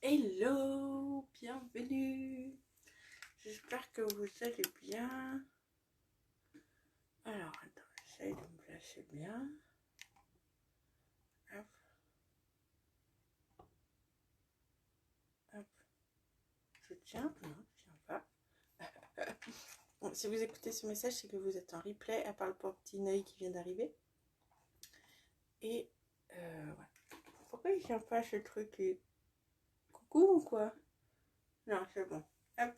Hello, bienvenue. J'espère que vous allez bien. Alors, attends, j'essaie de me placer bien. Hop. Hop. Je tiens. Non, je tiens pas. Bon, si vous écoutez ce message, c'est que vous êtes en replay, à part le petit œil qui vient d'arriver. Et voilà. Pourquoi il tient pas ce truc et... Coucou ou quoi? Non, c'est bon. Hop.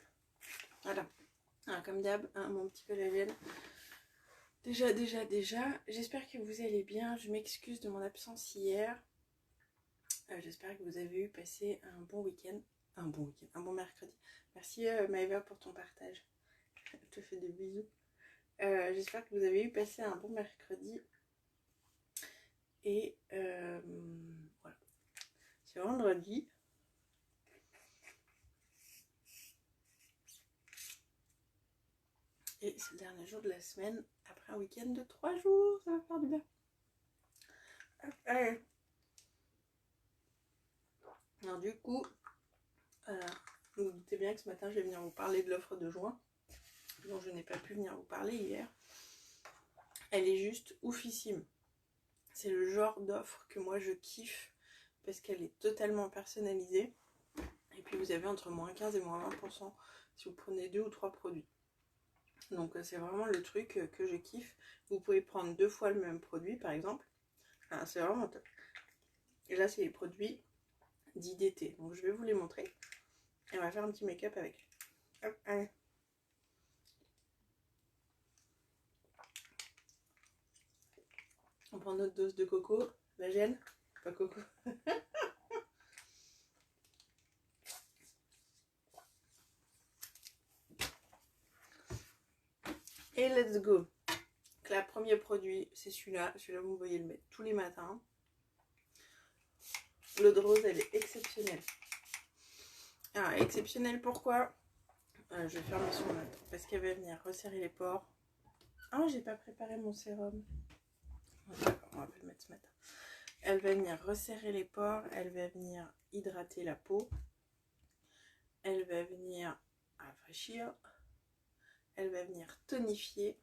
Voilà. Alors, comme d'hab, hein, mon petit collagène. Déjà, j'espère que vous allez bien. Je m'excuse de mon absence hier. J'espère que vous avez eu passé un bon week-end. Un bon mercredi. Merci Maëva pour ton partage. Je te fais des bisous. J'espère que vous avez eu passé un bon mercredi. Et voilà. C'est vendredi. Et c'est le dernier jour de la semaine. Après un week-end de 3 jours. Ça va faire du bien. Allez. Alors du coup, vous vous doutez bien que ce matin, je vais venir vous parler de l'offre de juin, dont je n'ai pas pu venir vous parler hier. Elle est juste oufissime. C'est le genre d'offre que moi je kiffe parce qu'elle est totalement personnalisée. Et puis vous avez entre moins 15 et moins 20% si vous prenez 2 ou 3 produits. Donc c'est vraiment le truc que je kiffe. Vous pouvez prendre 2 fois le même produit par exemple. Ah, c'est vraiment top. Et là c'est les produits dits d'été. Donc je vais vous les montrer. Et on va faire un petit make-up avec. Hop, allez. On prend notre dose de coco. La gêne. Pas coco. Et let's go. Donc là, premier produit, c'est celui-là. Celui-là, vous voyez le mettre tous les matins. L'eau de rose, elle est exceptionnelle. Alors, exceptionnelle, pourquoi? Je vais fermer son œil parce qu'elle va venir resserrer les pores. Ah, j'ai pas préparé mon sérum. D'accord, on va le mettre ce matin. Elle va venir resserrer les pores. Elle va venir hydrater la peau. Elle va venir rafraîchir. Elle va venir tonifier.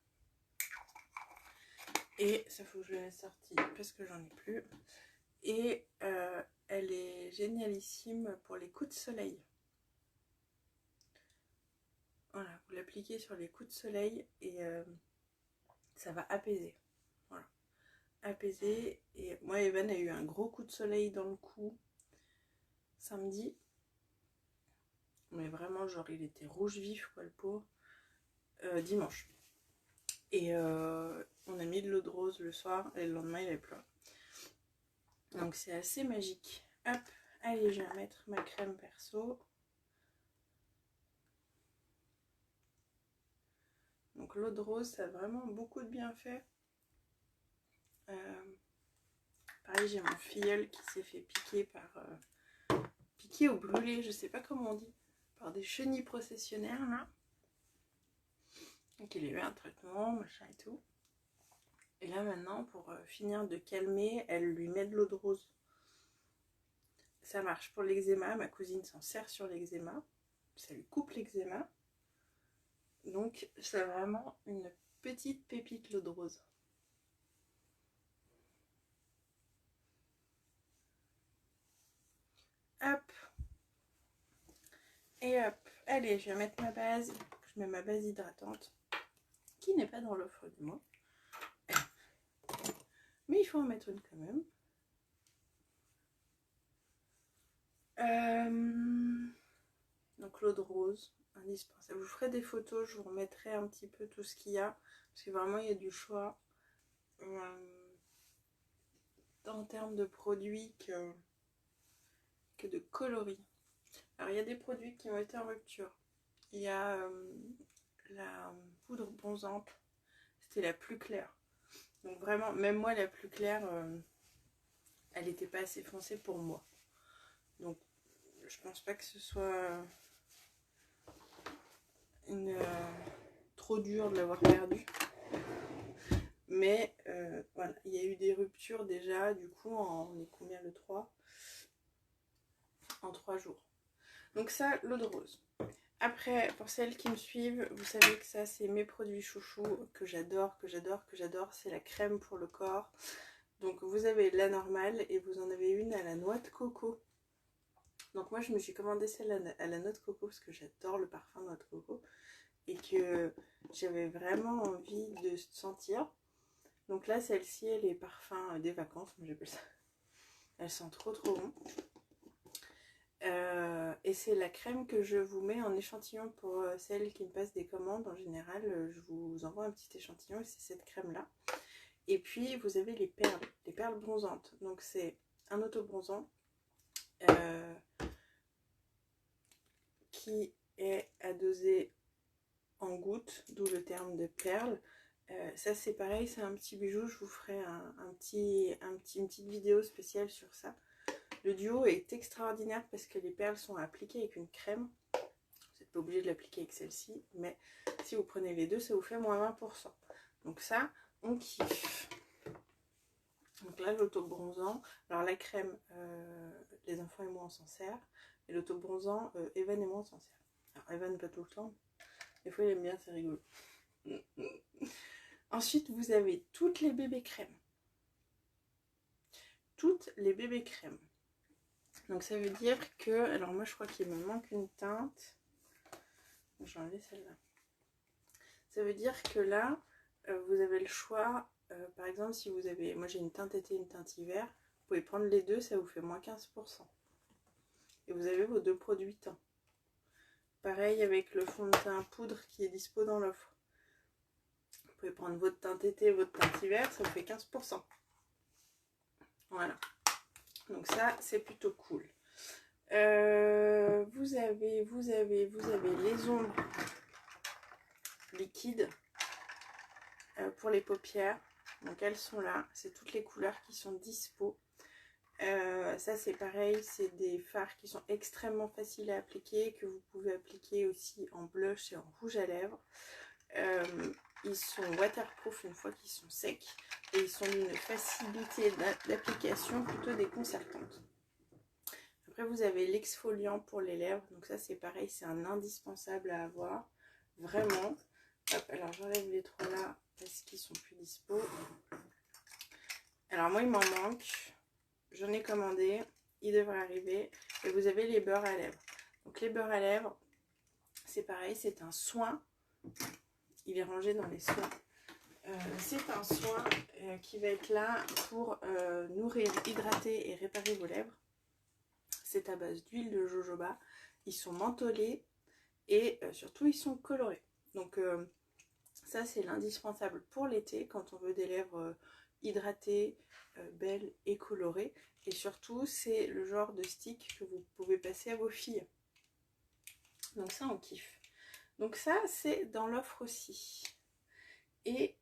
Et ça faut que je la laisse sortie parce que j'en ai plus. Et elle est génialissime pour les coups de soleil. Voilà, vous l'appliquez sur les coups de soleil et ça va apaiser. Voilà, apaiser. Et moi, Evan a eu un gros coup de soleil dans le cou samedi. Mais vraiment, genre, il était rouge vif, quoi, le pot. Dimanche. Et on a mis de l'eau de rose le soir et le lendemain, il avait pleuré. Donc, c'est assez magique. Hop, allez, je vais mettre ma crème perso. Donc l'eau de rose, ça a vraiment beaucoup de bienfaits. Pareil, j'ai mon filleul qui s'est fait piquer par... piquer ou brûler, je sais pas comment on dit, par des chenilles processionnaires, là. Donc il a eu un traitement, machin et tout. Et là maintenant, pour finir de calmer, elle lui met de l'eau de rose. Ça marche pour l'eczéma, ma cousine s'en sert sur l'eczéma. Ça lui coupe l'eczéma. Donc c'est vraiment une petite pépite, l'eau de rose. Hop. Et hop. Allez, je vais mettre ma base. Je mets ma base hydratante. Qui n'est pas dans l'offre du mois. Mais il faut en mettre une quand même. Donc l'eau de rose, indispensable. Je vous ferai des photos, je vous remettrai un petit peu tout ce qu'il y a. Parce que vraiment, il y a du choix. En termes de produits que de coloris. Alors, il y a des produits qui ont été en rupture. Il y a la poudre Bonzamp. C'était la plus claire. Donc vraiment, même moi, la plus claire, elle n'était pas assez foncée pour moi. Donc, je pense pas que ce soit trop dur de l'avoir perdu. Mais voilà, il y a eu des ruptures déjà. Du coup, on est combien le 3 ? en 3 jours. Donc ça, l'eau de rose. Après, pour celles qui me suivent, vous savez que ça, c'est mes produits chouchous que j'adore, que j'adore, que j'adore. C'est la crème pour le corps. Donc vous avez la normale et vous en avez une à la noix de coco. Donc moi, je me suis commandé celle à la noix de coco parce que j'adore le parfum noix de coco. Et que j'avais vraiment envie de sentir. Donc là, celle-ci, elle est parfum des vacances, moi j'appelle ça. Elle sent trop trop bon. Et c'est la crème que je vous mets en échantillon pour celles qui me passent des commandes. En général, je vous envoie un petit échantillon et c'est cette crème là. Et puis vous avez les perles bronzantes. Donc c'est un auto-bronzant qui est à doser en gouttes, d'où le terme de perles. Ça c'est pareil, c'est un petit bijou. Je vous ferai une petite vidéo spéciale sur ça. Le duo est extraordinaire parce que les perles sont appliquées avec une crème. Vous n'êtes pas obligé de l'appliquer avec celle-ci, mais si vous prenez les deux, ça vous fait moins 20%. Donc ça, on kiffe. Donc là, l'auto-bronzant. Alors la crème, les enfants et moi, on s'en sert. Et l'auto-bronzant, Evan et moi, on s'en sert. Alors Evan, pas tout le temps. Des fois, il aime bien, c'est rigolo. Ensuite, vous avez toutes les bébés crèmes. Toutes les bébés crèmes. Donc ça veut dire que, alors moi je crois qu'il me manque une teinte, j'ai enlevé celle-là. Ça veut dire que là, vous avez le choix, par exemple si vous avez, moi j'ai une teinte été et une teinte hiver, vous pouvez prendre les deux, ça vous fait moins 15%. Et vous avez vos deux produits teint. Pareil avec le fond de teint poudre qui est dispo dans l'offre. Vous pouvez prendre votre teinte été et votre teinte hiver, ça vous fait 15%. Voilà. Donc ça, c'est plutôt cool. Vous avez les ombres liquides pour les paupières. Donc elles sont là. C'est toutes les couleurs qui sont dispo. Ça c'est pareil, c'est des fards qui sont extrêmement faciles à appliquer, que vous pouvez appliquer aussi en blush et en rouge à lèvres. Ils sont waterproof une fois qu'ils sont secs et ils sont d'une facilité d'application plutôt déconcertante. Après vous avez l'exfoliant pour les lèvres, donc ça c'est pareil, c'est un indispensable à avoir, vraiment. Hop, alors j'enlève les trois là parce qu'ils sont plus dispo. Alors moi il m'en manque, j'en ai commandé, il devrait arriver. Et vous avez les beurres à lèvres. Donc les beurres à lèvres, c'est pareil, c'est un soin. Il est rangé dans les soins. C'est un soin qui va être là pour nourrir, hydrater et réparer vos lèvres. C'est à base d'huile de jojoba. Ils sont mentholés et surtout ils sont colorés. Donc ça c'est l'indispensable pour l'été quand on veut des lèvres hydratées, belles et colorées. Et surtout c'est le genre de stick que vous pouvez passer à vos filles. Donc ça on kiffe. Donc ça c'est dans l'offre aussi. Et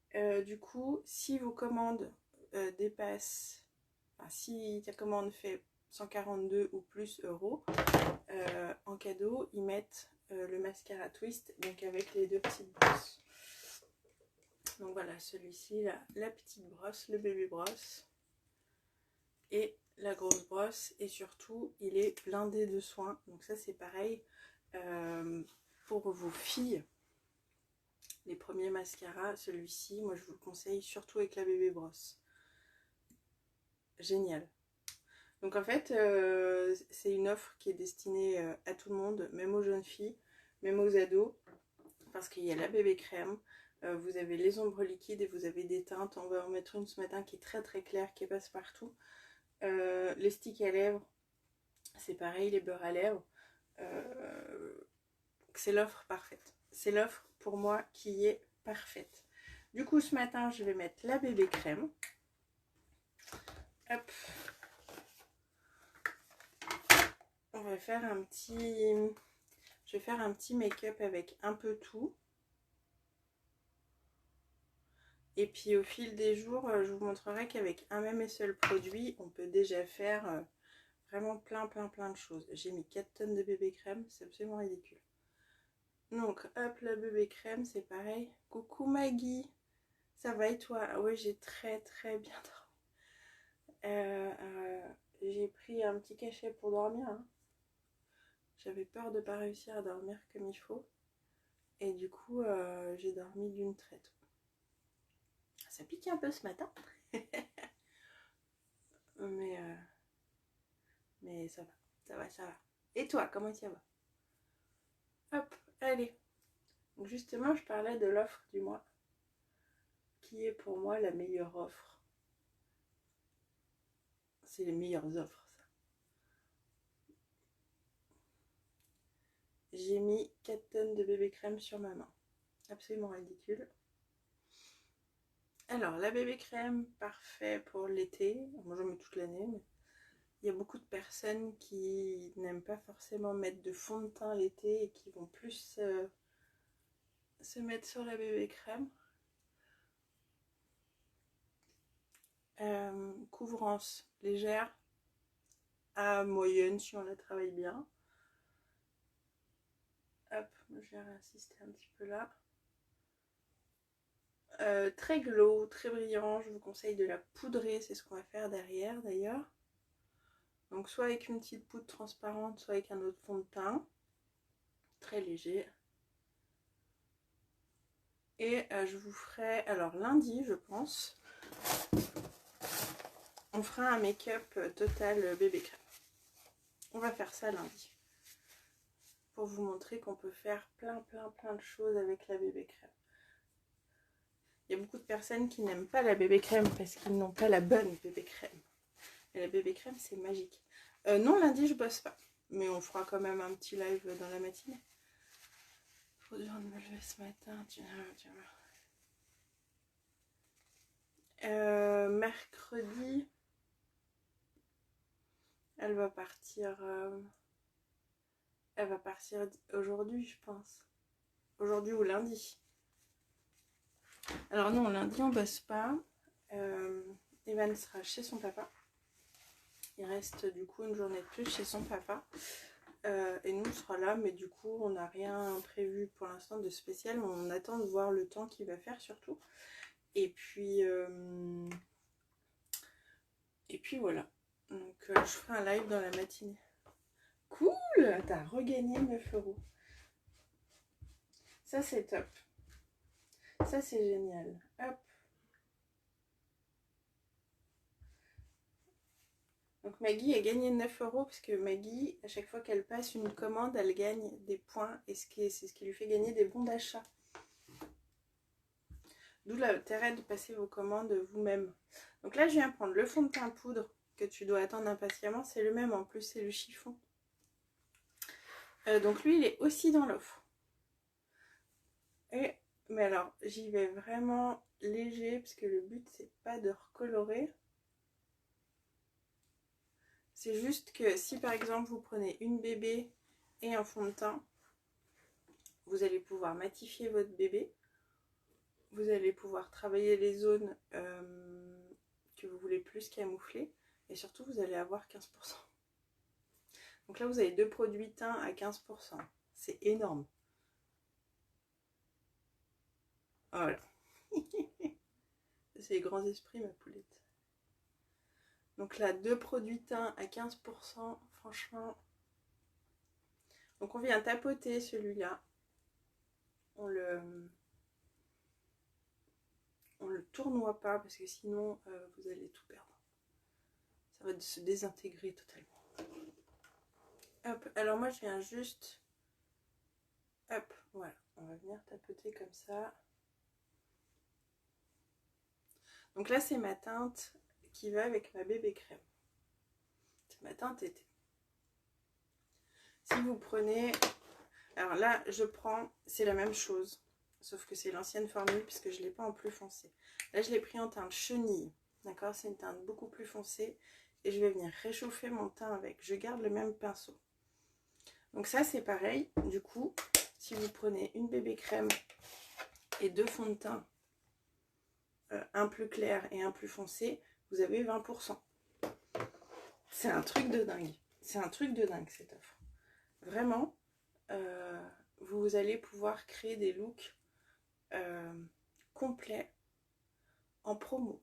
du coup si vos commandes dépassent, enfin, si ta commande fait 142 ou plus euros, en cadeau ils mettent le mascara twist, donc avec les deux petites brosses. Donc voilà, celui-ci, la petite brosse, le bébé brosse et la grosse brosse, et surtout il est blindé de soins. Donc ça c'est pareil pour vos filles. Les premiers mascaras, celui-ci, moi je vous le conseille surtout avec la bébé brosse. Génial. Donc en fait, c'est une offre qui est destinée à tout le monde, même aux jeunes filles, même aux ados, parce qu'il y a la bébé crème, vous avez les ombres liquides et vous avez des teintes. On va en mettre une ce matin qui est très très claire, qui passe partout. Les sticks à lèvres, c'est pareil, les beurres à lèvres. C'est l'offre parfaite. C'est l'offre pour moi qui est parfaite. Du coup, ce matin, je vais mettre la bébé crème. Hop. On va faire un petit... Je vais faire un petit make-up avec un peu tout. Et puis au fil des jours, je vous montrerai qu'avec un même et seul produit, on peut déjà faire vraiment plein de choses. J'ai mis 4 tonnes de bébé crème, c'est absolument ridicule. Donc hop, la bébé crème, c'est pareil. Coucou Maggie, ça va et toi? Ah ouais, j'ai très bien dormi. J'ai pris un petit cachet pour dormir. Hein. J'avais peur de ne pas réussir à dormir comme il faut. Et du coup, j'ai dormi d'une traite. Ça pique un peu ce matin. mais ça va, ça va, ça va. Et toi, comment ça va? Hop, allez. Donc justement, je parlais de l'offre du mois, qui est pour moi la meilleure offre. C'est les meilleures offres, ça. J'ai mis 4 tonnes de bébé crème sur ma main. Absolument ridicule. Alors, la bébé crème, parfait pour l'été. Moi, j'en mets toute l'année, mais il y a beaucoup de personnes qui n'aiment pas forcément mettre de fond de teint l'été et qui vont plus se mettre sur la bébé crème. Couvrance légère à moyenne si on la travaille bien. Hop, je vais insister un petit peu là. Très glow, très brillant, je vous conseille de la poudrer, c'est ce qu'on va faire derrière d'ailleurs. Donc soit avec une petite poudre transparente, soit avec un autre fond de teint. Très léger. Et je vous ferai, alors lundi je pense, on fera un make-up total bébé crème. On va faire ça lundi. Pour vous montrer qu'on peut faire plein de choses avec la bébé crème. Il y a beaucoup de personnes qui n'aiment pas la bébé crème parce qu'ils n'ont pas la bonne bébé crème. Et la bébé crème, c'est magique. Non, lundi, je bosse pas. Mais on fera quand même un petit live dans la matinée. Trop dur de me lever ce matin. Mercredi, elle va partir aujourd'hui, je pense. Aujourd'hui ou lundi. Alors non, lundi, on bosse pas. Evan sera chez son papa. Il reste du coup une journée de plus chez son papa. Et nous on sera là, mais du coup on n'a rien prévu pour l'instant de spécial. On attend de voir le temps qu'il va faire surtout. Et puis voilà. Donc je ferai un live dans la matinée. Cool, t'as regagné 9 €. Ça c'est top. Ça c'est génial. Hop. Donc Maggie a gagné 9 € parce que Maggie, à chaque fois qu'elle passe une commande, elle gagne des points et c'est ce qui lui fait gagner des bons d'achat. D'où l'intérêt de passer vos commandes vous-même. Donc là, je viens prendre le fond de teint poudre que tu dois attendre impatiemment. C'est le même, en plus, c'est le chiffon. Donc lui, il est aussi dans l'offre. Mais alors, j'y vais vraiment léger parce que le but, c'est pas de recolorer. C'est juste que si par exemple vous prenez une bébé et un fond de teint, vous allez pouvoir matifier votre bébé. Vous allez pouvoir travailler les zones que vous voulez plus camoufler. Et surtout, vous allez avoir 15%. Donc là, vous avez 2 produits teints à 15%. C'est énorme. Voilà. C'est les grands esprits, ma poulette. Donc là, 2 produits teints à 15%, franchement. Donc on vient tapoter celui-là. On le tournoie pas parce que sinon vous allez tout perdre. Ça va se désintégrer totalement. Hop, alors moi je viens juste... Hop, voilà. On va venir tapoter comme ça. Donc là c'est ma teinte qui va avec ma bébé crème. C'est ma teinte été. Si vous prenez... Alors là, je prends... C'est la même chose. Sauf que c'est l'ancienne formule puisque je ne l'ai pas en plus foncé. Là, je l'ai pris en teinte chenille. D'accord? C'est une teinte beaucoup plus foncée. Et je vais venir réchauffer mon teint avec. Je garde le même pinceau. Donc ça, c'est pareil. Du coup, si vous prenez une bébé crème et 2 fonds de teint, un plus clair et un plus foncé, vous avez 20%. C'est un truc de dingue. C'est un truc de dingue cette offre. Vraiment, vous allez pouvoir créer des looks complets en promo.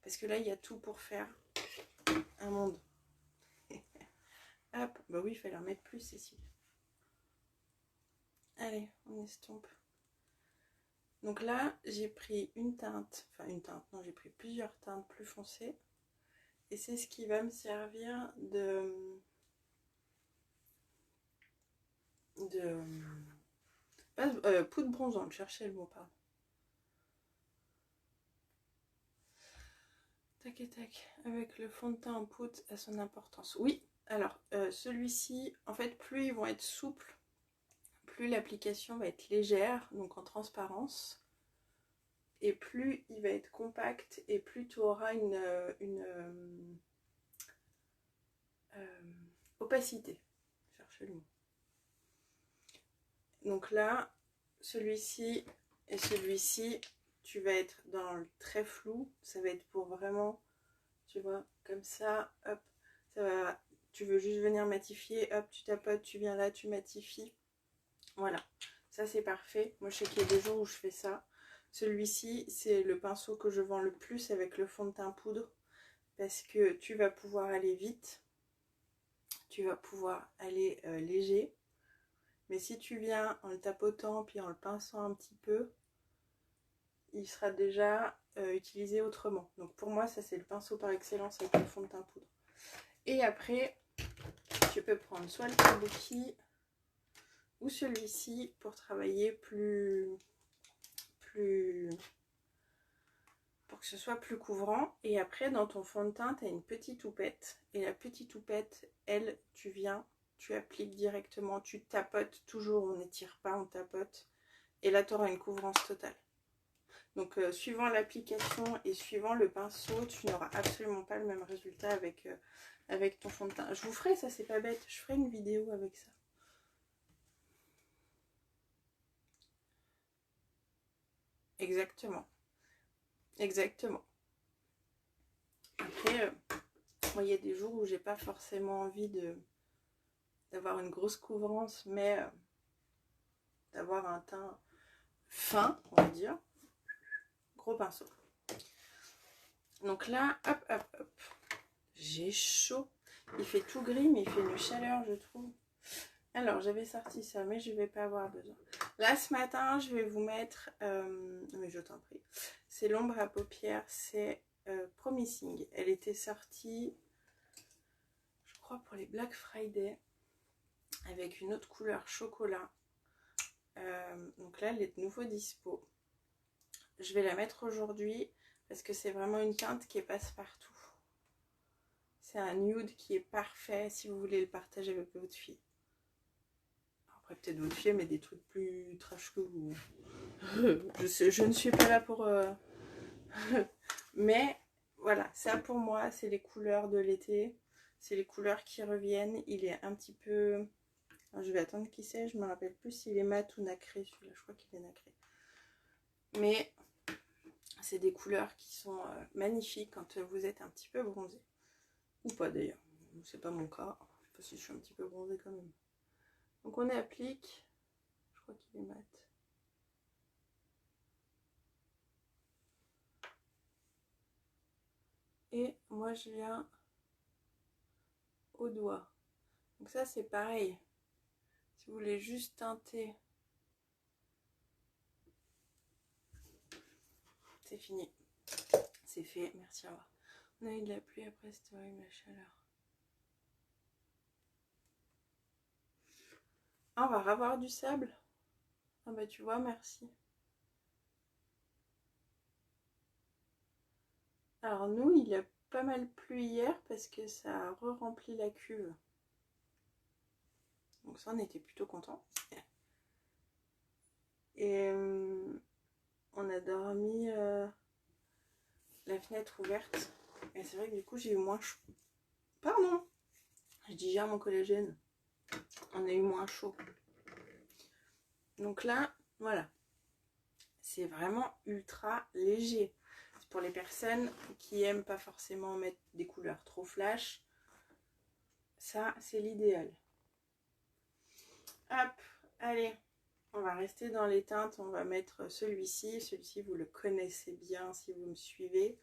Parce que là, il y a tout pour faire un monde. Hop, bah oui, il fallait en mettre plus, Cécile. Allez, on estompe. Donc là, j'ai pris une teinte, enfin une teinte, non, j'ai pris plusieurs teintes plus foncées. Et c'est ce qui va me servir de poudre bronzante, je cherchais le mot, pardon. Tac et tac, avec le fond de teint en poudre à son importance. Oui, alors celui-ci, en fait, plus ils vont être souples, plus l'application va être légère, donc en transparence. Et plus il va être compact et plus tu auras une opacité. Cherchez le mot. Donc là, celui-ci et celui-ci, tu vas être dans le très flou. Ça va être pour vraiment, tu vois, comme ça, hop, ça va, tu veux juste venir matifier, hop, tu tapotes, tu viens là, tu matifies. Voilà, ça c'est parfait. Moi je sais qu'il y a des jours où je fais ça. Celui-ci, c'est le pinceau que je vends le plus avec le fond de teint poudre parce que tu vas pouvoir aller vite, tu vas pouvoir aller léger. Mais si tu viens en le tapotant puis en le pinçant un petit peu, il sera déjà utilisé autrement. Donc pour moi, ça c'est le pinceau par excellence avec le fond de teint poudre. Et après, tu peux prendre soit le kabuki ou celui-ci pour travailler pour que ce soit plus couvrant. Et après, dans ton fond de teint, tu as une petite houppette. Et la petite houppette, elle, tu viens, tu appliques directement, tu tapotes toujours, on n'étire pas, on tapote. Et là, tu auras une couvrance totale. Donc, suivant l'application et suivant le pinceau, tu n'auras absolument pas le même résultat avec ton fond de teint. Je vous ferai, ça c'est pas bête, je ferai une vidéo avec ça. Exactement. Exactement. Après, moi, il y a des jours où j'ai pas forcément envie d'avoir une grosse couvrance, mais d'avoir un teint fin, on va dire. Gros pinceau. Donc là, hop, hop, hop. J'ai chaud. Il fait tout gris, mais il fait une chaleur, je trouve. Alors, j'avais sorti ça, mais je vais pas avoir besoin. Là, ce matin, je vais vous mettre... mais je t'en prie. C'est l'ombre à paupières, c'est Promising. Elle était sortie, je crois, pour les Black Friday, avec une autre couleur chocolat. Donc là, elle est de nouveau dispo. Je vais la mettre aujourd'hui, parce que c'est vraiment une teinte qui passe-partout. C'est un nude qui est parfait si vous voulez le partager avec votre fille. Après, peut-être votre fille, mais des trucs plus trash que vous. Je ne suis pas là pour... mais voilà, ça pour moi, c'est les couleurs de l'été. C'est les couleurs qui reviennent. Il est un petit peu... Alors, je vais attendre qu'il sèche. Je ne me rappelle plus s'il est mat ou nacré. Celui-là, je crois qu'il est nacré. Mais c'est des couleurs qui sont magnifiques quand vous êtes un petit peu bronzé. Ou pas d'ailleurs. C'est pas mon cas. Je sais pas si je suis un petit peu bronzée quand même. Donc on applique. Je crois qu'il est mat. Et moi je viens au doigt. Donc ça c'est pareil. Si vous voulez juste teinter, c'est fini. C'est fait, merci, au revoir. On a eu de la pluie après, c'était horrible la chaleur. Ah, on va revoir du sable. Ah bah tu vois, merci. Alors nous, il a pas mal plu hier parce que ça a re-rempli la cuve. Donc ça, on était plutôt contents. Et on a dormi la fenêtre ouverte. Et c'est vrai que du coup, j'ai eu moins chaud. Pardon, je digère mon collagène. On a eu moins chaud. Donc là, voilà. C'est vraiment ultra léger. C'est pour les personnes qui aiment pas forcément mettre des couleurs trop flash. Ça, c'est l'idéal. Hop, allez. On va rester dans les teintes. On va mettre celui-ci. Celui-ci, vous le connaissez bien si vous me suivez.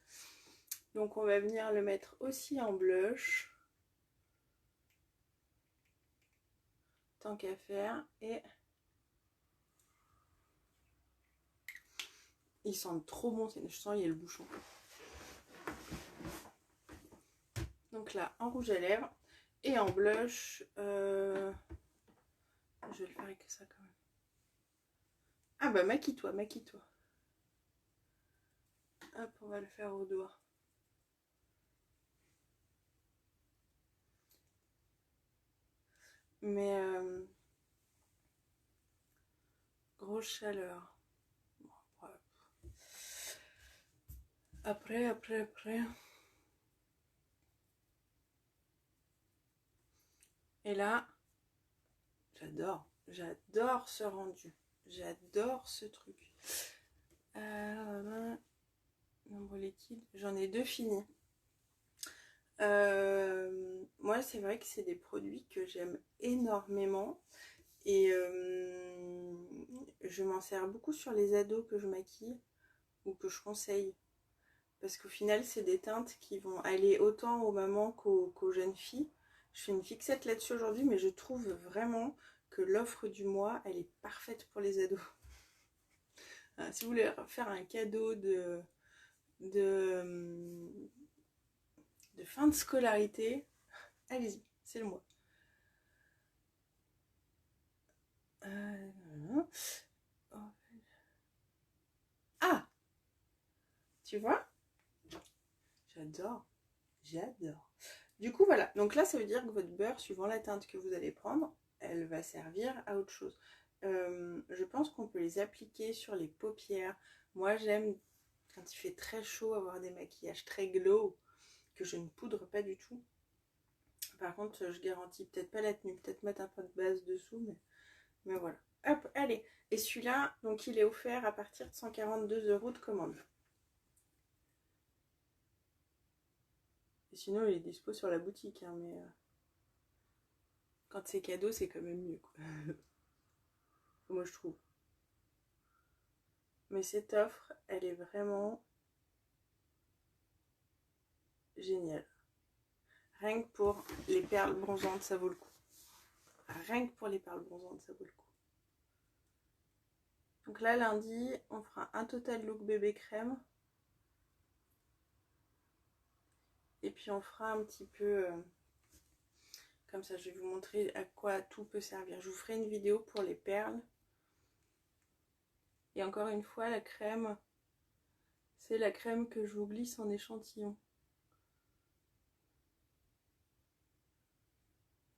Donc, on va venir le mettre aussi en blush. tant qu'à faire. Et ils sentent trop bon, je sens il y a le bouchon. Donc là, en rouge à lèvres et en blush, je vais le faire avec ça quand même. Ah bah maquille-toi, maquille-toi. Hop, on va le faire au doigt. Mais grosse chaleur. Bon, après. Et là, j'adore ce rendu. J'adore ce truc. Nombre liquide, j'en ai 2 finis. Moi, c'est vrai que c'est des produits que j'aime énormément. Et je m'en sers beaucoup sur les ados que je maquille ou que je conseille. Parce qu'au final, c'est des teintes qui vont aller autant aux mamans qu'aux jeunes filles. Je fais une fixette là-dessus aujourd'hui, mais je trouve vraiment que l'offre du mois, elle est parfaite pour les ados. Si vous voulez faire un cadeau de fin de scolarité, allez-y, c'est le mois. Ah, tu vois, j'adore. Du coup, voilà. Donc là, ça veut dire que votre beurre, suivant la teinte que vous allez prendre, elle va servir à autre chose. Je pense qu'on peut les appliquer sur les paupières. Moi, j'aime, quand il fait très chaud, avoir des maquillages très glow, que je ne poudre pas du tout. Par contre, je garantis peut-être pas la tenue, peut-être mettre un peu de base dessous, mais voilà. Hop, allez. Et celui-là, donc il est offert à partir de 142 € de commande. Et sinon, il est dispo sur la boutique, hein, mais quand c'est cadeau, c'est quand même mieux, quoi. Moi, je trouve. Mais cette offre, elle est vraiment géniale. Rien que pour les perles bronzantes, ça vaut le coup. Rien que pour les perles bronzantes, ça vaut le coup. Donc là, lundi, on fera un total look bébé crème. Et puis on fera un petit peu... comme ça, je vais vous montrer à quoi tout peut servir. Je vous ferai une vidéo pour les perles. Et encore une fois, la crème, c'est la crème que je vous glisse en échantillon.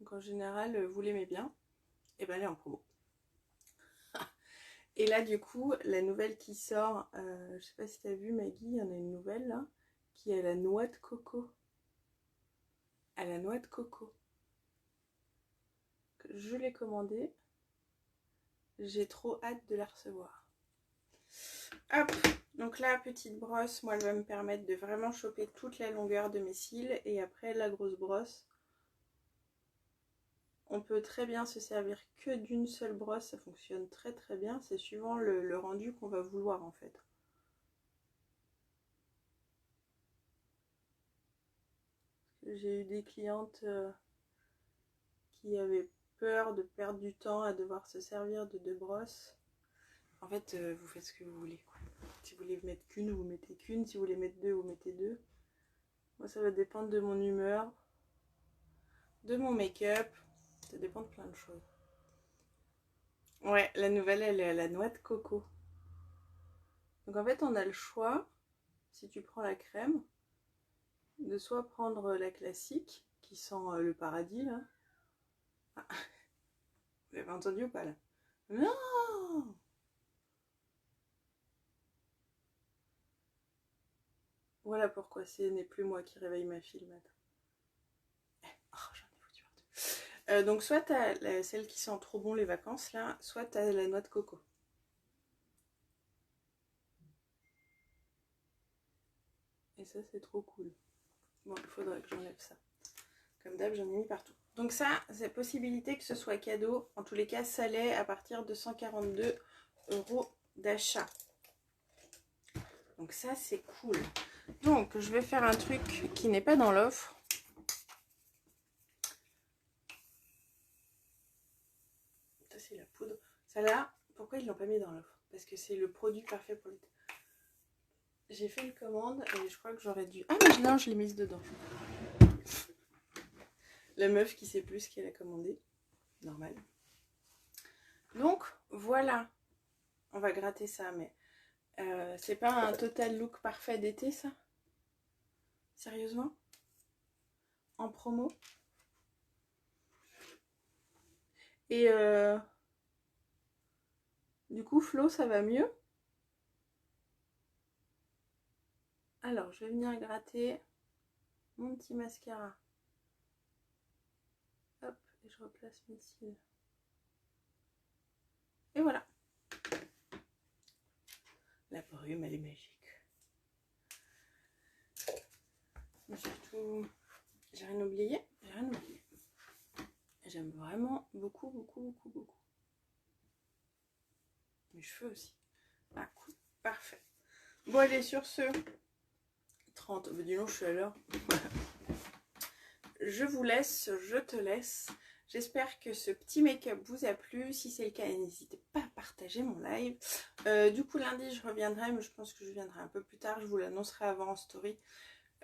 Donc en général, vous l'aimez bien. Et ben elle est en promo. Et là, du coup, la nouvelle qui sort, je sais pas si tu as vu, Maggie, il y en a une nouvelle là, qui est à la noix de coco. À la noix de coco. Je l'ai commandée. J'ai trop hâte de la recevoir. Hop, donc là, petite brosse, moi, elle va me permettre de vraiment choper toute la longueur de mes cils. Et après, la grosse brosse, on peut très bien se servir que d'une seule brosse, ça fonctionne très très bien. C'est suivant le rendu qu'on va vouloir en fait. J'ai eu des clientes qui avaient peur de perdre du temps à devoir se servir de 2 brosses. En fait, vous faites ce que vous voulez, quoi. Si vous voulez mettre qu'une, vous mettez qu'une. Si vous voulez mettre 2, vous mettez 2. Moi, ça va dépendre de mon humeur, de mon make-up. Ça dépend de plein de choses. Ouais, la nouvelle, elle est à la noix de coco. Donc en fait, on a le choix, si tu prends la crème, de soit prendre la classique, qui sent le paradis, là. Ah. Vous l'avez entendu ou pas, là? Non! Voilà pourquoi ce n'est plus moi qui réveille ma fille le matin. Oh, j'en ai foutu partout. Donc soit t'as celle qui sent trop bon les vacances, là, soit t'as la noix de coco. Et ça, c'est trop cool. Bon, il faudrait que j'enlève ça. Comme d'hab, j'en ai mis partout. Donc ça, c'est possibilité que ce soit cadeau. En tous les cas, ça l'est à partir de 142 € d'achat. Donc ça, c'est cool. Donc, je vais faire un truc qui n'est pas dans l'offre. Celle-là, pourquoi ils l'ont pas mis dans l'offre? Parce que c'est le produit parfait pour l'été. J'ai fait une commande et je crois que j'aurais dû... Ah mais non, je l'ai mise dedans. La meuf qui sait plus ce qu'elle a commandé. Normal. Donc, voilà. On va gratter ça, mais... c'est pas un total look parfait d'été, ça? Sérieusement? En promo? Et du coup, Flo, ça va mieux? Alors, je vais venir gratter mon petit mascara. Hop, et je replace mes cils. Et voilà. La brume, elle est magique. Mais surtout, j'ai rien oublié. J'ai rien oublié. J'aime vraiment beaucoup, beaucoup, beaucoup, beaucoup. Mes cheveux aussi. Ah, cool. Parfait. Bon, allez, sur ce... 30. Bah, dis donc, je suis à l'heure. Je vous laisse, je te laisse. J'espère que ce petit make-up vous a plu. Si c'est le cas, n'hésitez pas à partager mon live. Du coup, lundi, je reviendrai, mais je pense que je viendrai un peu plus tard. Je vous l'annoncerai avant en story.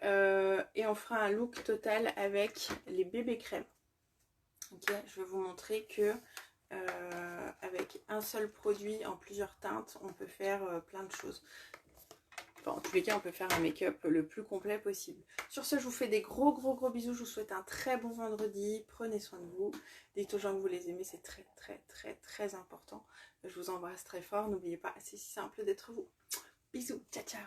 Et on fera un look total avec les bébés crèmes. Ok, je vais vous montrer que avec un seul produit en plusieurs teintes, on peut faire plein de choses. Enfin, en tous les cas, on peut faire un make-up le plus complet possible. Sur ce, je vous fais des gros bisous. Je vous souhaite un très bon vendredi. Prenez soin de vous. Dites aux gens que vous les aimez, c'est très important. Je vous embrasse très fort. N'oubliez pas, c'est si simple d'être vous. Bisous, ciao ciao.